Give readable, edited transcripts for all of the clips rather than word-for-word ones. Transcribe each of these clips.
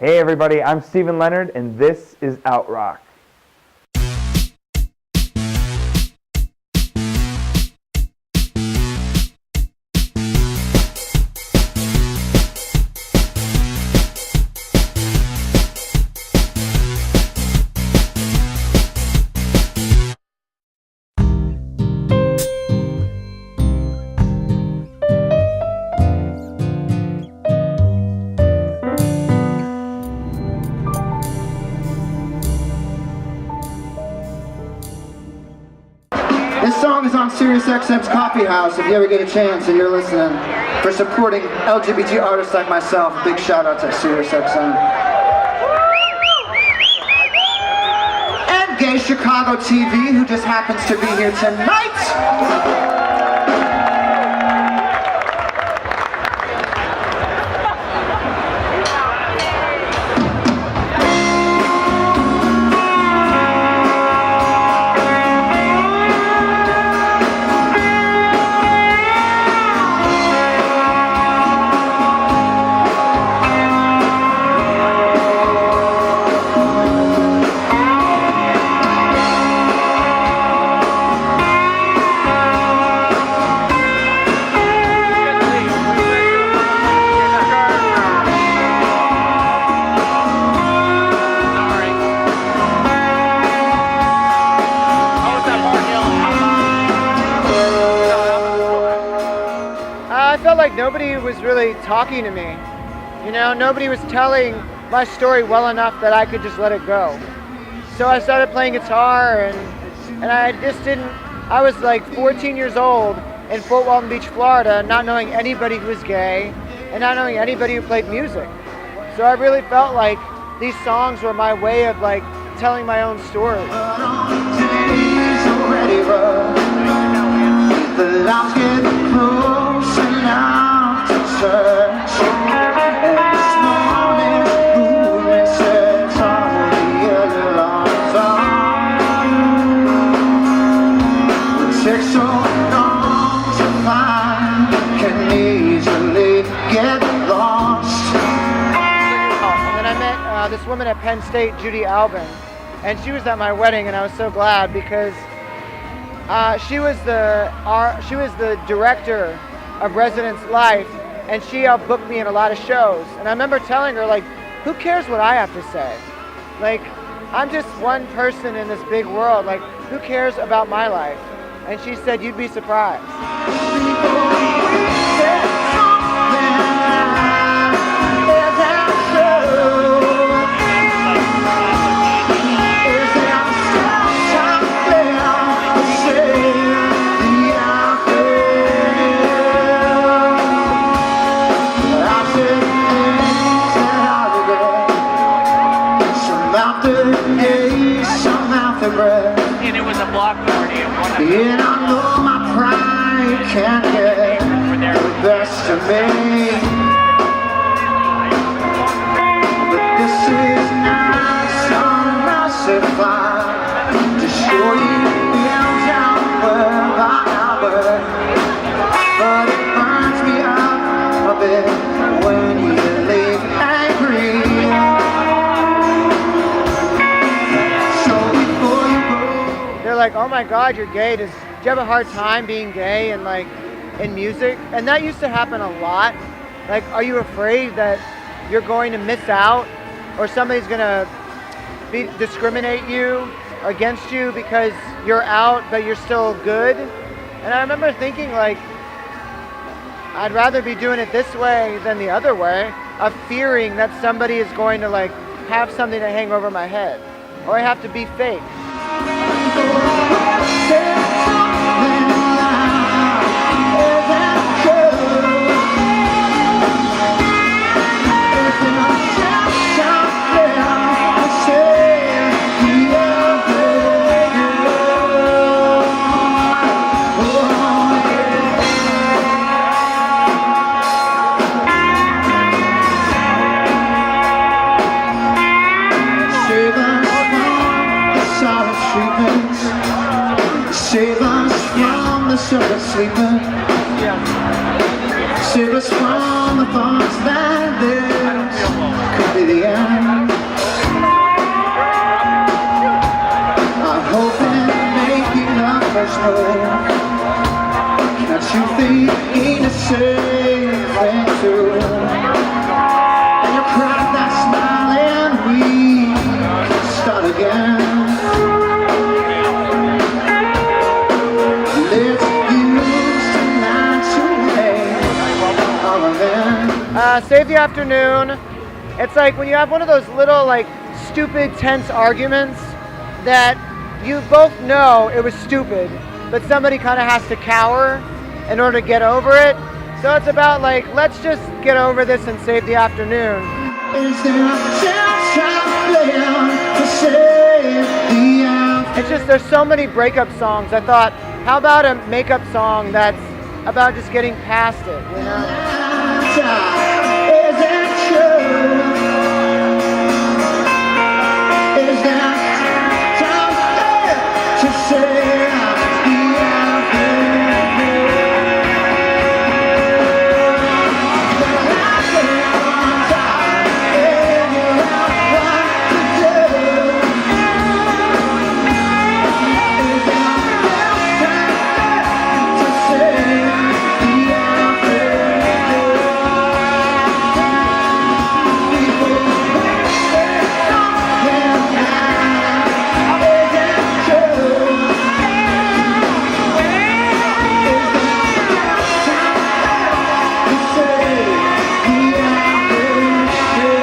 Hey everybody, I'm Steven Leonard and this is Out Rock. This song is on SiriusXM's Coffee House if you ever get a chance and you're listening. For supporting LGBT artists like myself, big shout out to SiriusXM. And Gay Chicago TV, who just happens to be here tonight. I felt like nobody was really talking to me. You know, nobody was telling my story well enough that I could just let it go. So I started playing guitar and I just didn't, I was like 14 years old in Fort Walton Beach, Florida, not knowing anybody who was gay and not knowing anybody who played music. So I really felt like these songs were my way of like telling my own story. The lights get close enough to touch, and this morning movement sets all the other alarms on. It takes so long to find, can easily get lost. And then I met this woman at Penn State, Judy Albin, and she was at my wedding, and I was so glad because she was the director of Residence Life, and she helped book me in a lot of shows. And I remember telling her, like, who cares what I have to say? Like, I'm just one person in this big world. Like, who cares about my life? And she said, you'd be surprised. And it was a block party. And I know my pride can't get the best of me, but this is not some massive fight to show you down word by hour, but it burns me up a bit when you leave angry. They're like, oh my God, you're gay. Do you have a hard time being gay and like in music? And that used to happen a lot. Like, are you afraid that you're going to miss out or somebody's gonna discriminate you or against you because you're out but you're still good? And I remember thinking like, I'd rather be doing it this way than the other way, of fearing that somebody is going to like have something to hang over my head or I have to be fake. Save us from the silver sleeper. Save us from the thoughts that this could be the end. same thing too. And you crack that smile and we start again. Let's use tonight to make our event. Save the Afternoon. It's like when you have one of those little like stupid tense arguments that you both know it was stupid, but somebody kind of has to cower in order to get over it. So it's about like, let's just get over this and save the afternoon. Is there a chance out there to save the afternoon? It's just, there's so many breakup songs. I thought, how about a makeup song that's about just getting past it, you know? Is it true? Is there time there to save the afternoon? The last time figure out what to do. Is there time to save the afternoon? People wait something now. Is it true? Is there time to save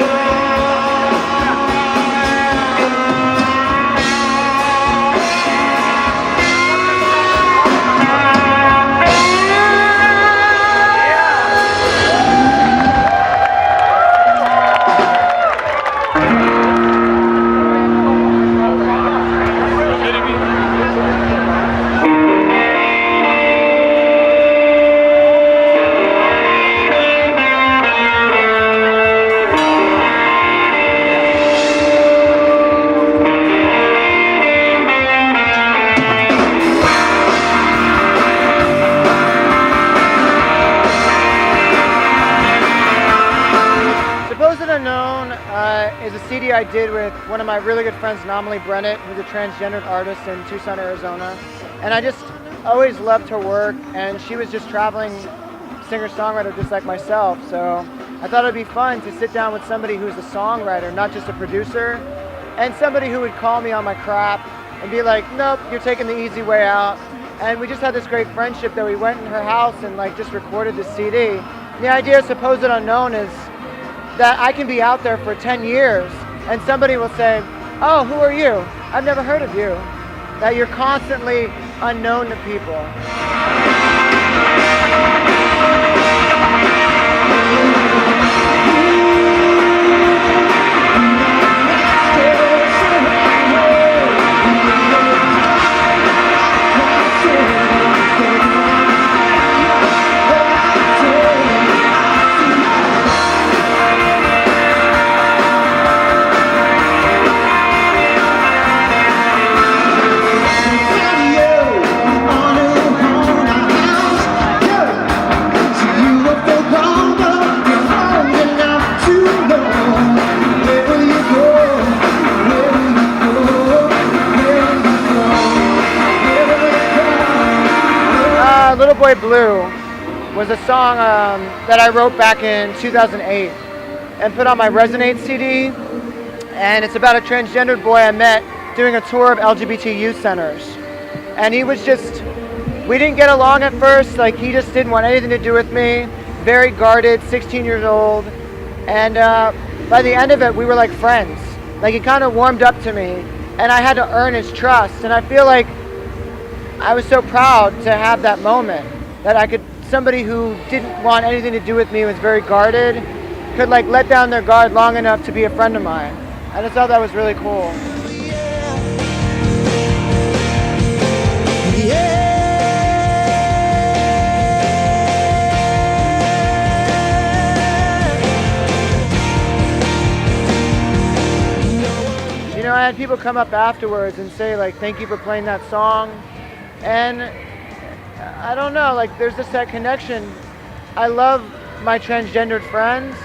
the Supposed Unknown is a CD I did with one of my really good friends, Namoli Brennet, who's a transgendered artist in Tucson, Arizona. And I just always loved her work, and she was just traveling singer-songwriter just like myself. So I thought it'd be fun to sit down with somebody who's a songwriter, not just a producer, and somebody who would call me on my crap and be like, nope, you're taking the easy way out. And we just had this great friendship that we went in her house and like just recorded the CD. And the idea of Supposed Unknown is that I can be out there for 10 years and somebody will say, oh, who are you? I've never heard of you. That you're constantly unknown to people. Little Boy Blue was a song that I wrote back in 2008 and put on my Resonate CD, and it's about a transgendered boy I met doing a tour of LGBT youth centers. And he was just, we didn't get along at first, like he just didn't want anything to do with me, very guarded, 16 years old, and by the end of it we were like friends. Like he kind of warmed up to me and I had to earn his trust, and I feel like I was so proud to have that moment that I could, somebody who didn't want anything to do with me, was very guarded, could like let down their guard long enough to be a friend of mine. I just thought that was really cool. You know, I had people come up afterwards and say like, thank you for playing that song. And I don't know, like there's just that connection. I love my transgendered friends,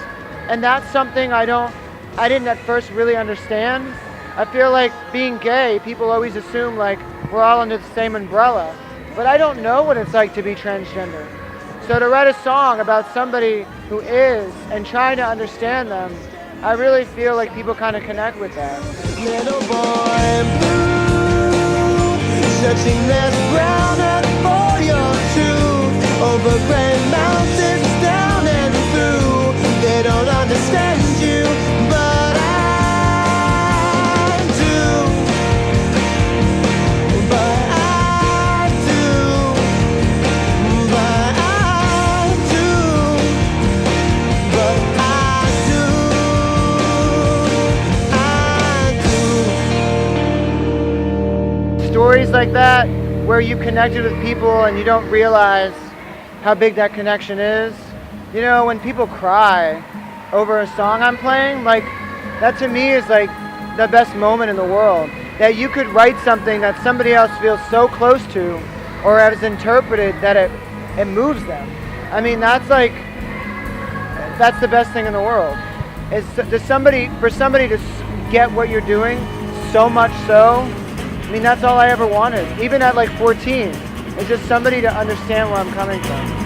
and that's something I didn't at first really understand. I feel like being gay, people always assume like we're all under the same umbrella, but I don't know what it's like to be transgender. So to write a song about somebody who is and trying to understand them, I really feel like people kind of connect with that. Little boy blue, searching this ground earth for your truth. Over great mountains, down and through. They don't understand you, but I do. But I do. But I do. But I do. I do. Stories like that, where you connected with people and you don't realize how big that connection is. You know, when people cry over a song I'm playing, like, that to me is like the best moment in the world. That you could write something that somebody else feels so close to or has interpreted that it moves them. I mean, that's the best thing in the world. Is for somebody to get what you're doing so much so. I mean, that's all I ever wanted. Even at like 14, it's just somebody to understand where I'm coming from.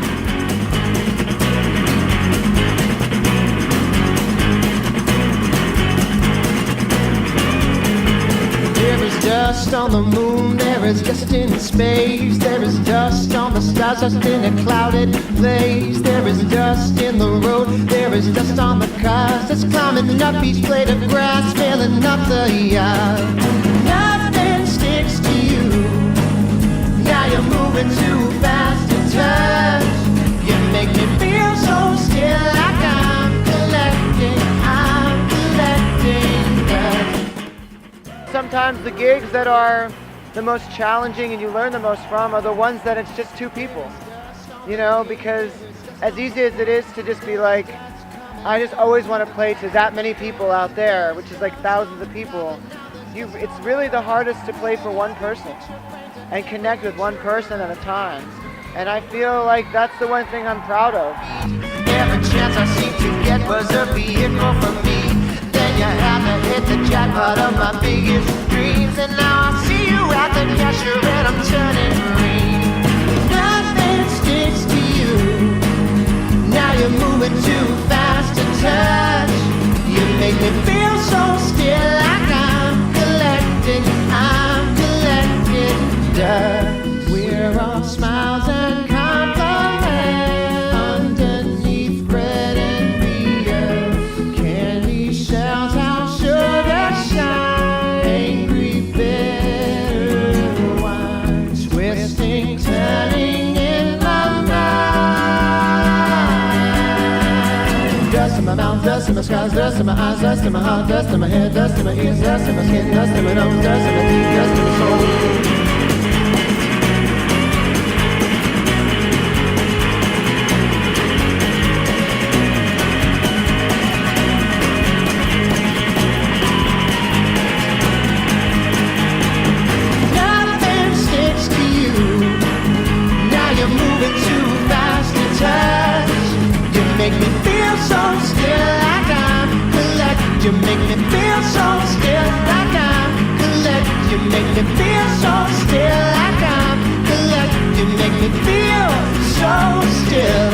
There is dust on the moon, there is dust in space. There is dust on the stars, dust in a clouded place. There is dust in the road, there is dust on the cars. That's climbing up each blade of grass, filling up the yard. Nothing sticks to you. Now you're moving too fast to touch. You make me feel so still, like I'm collecting dust. Sometimes the gigs that are the most challenging and you learn the most from are the ones that it's just two people. You know, because as easy as it is to just be like, I just always want to play to that many people out there, which is like thousands of people. It's really the hardest to play for one person and connect with one person at a time. And I feel like that's the one thing I'm proud of. Every chance I seem to get was a vehicle for me. Then you had to hit the jackpot of my biggest dreams. And now I see you at the cashier and I'm turning green. Nothing sticks to you. Now you're moving too fast to touch. You make me feel so still, like I'm collecting dust. We're all smiles and compliments underneath bread and beer. Candy shells out sugar shine. Angry bitter wine, twisting, turning in my mind. Dust in my mouth, dust in my skies, dust in my eyes, dust in my heart, dust in my head, dust in my ears, dust in my skin, dust in my nose, dust in my teeth, dust in my soul. You make me feel so still, like I'm collect. You make me feel so still, like I'm collect. You make me feel so still.